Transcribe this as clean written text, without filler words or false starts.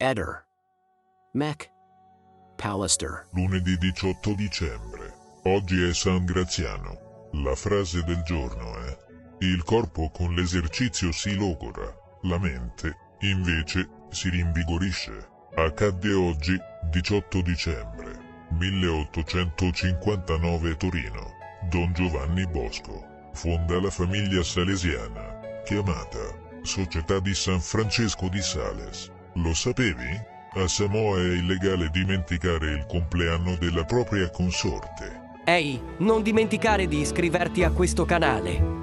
Eder. Mac. Pallister. Lunedì 18 dicembre. Oggi è San Graziano. La frase del giorno è: il corpo con l'esercizio si logora, la mente, invece, si rinvigorisce. Accadde oggi, 18 dicembre, 1859 Torino. Don Giovanni Bosco fonda la famiglia salesiana, chiamata Società di San Francesco di Sales. Lo sapevi? A Samoa è illegale dimenticare il compleanno della propria consorte. Ehi, non dimenticare di iscriverti a questo canale.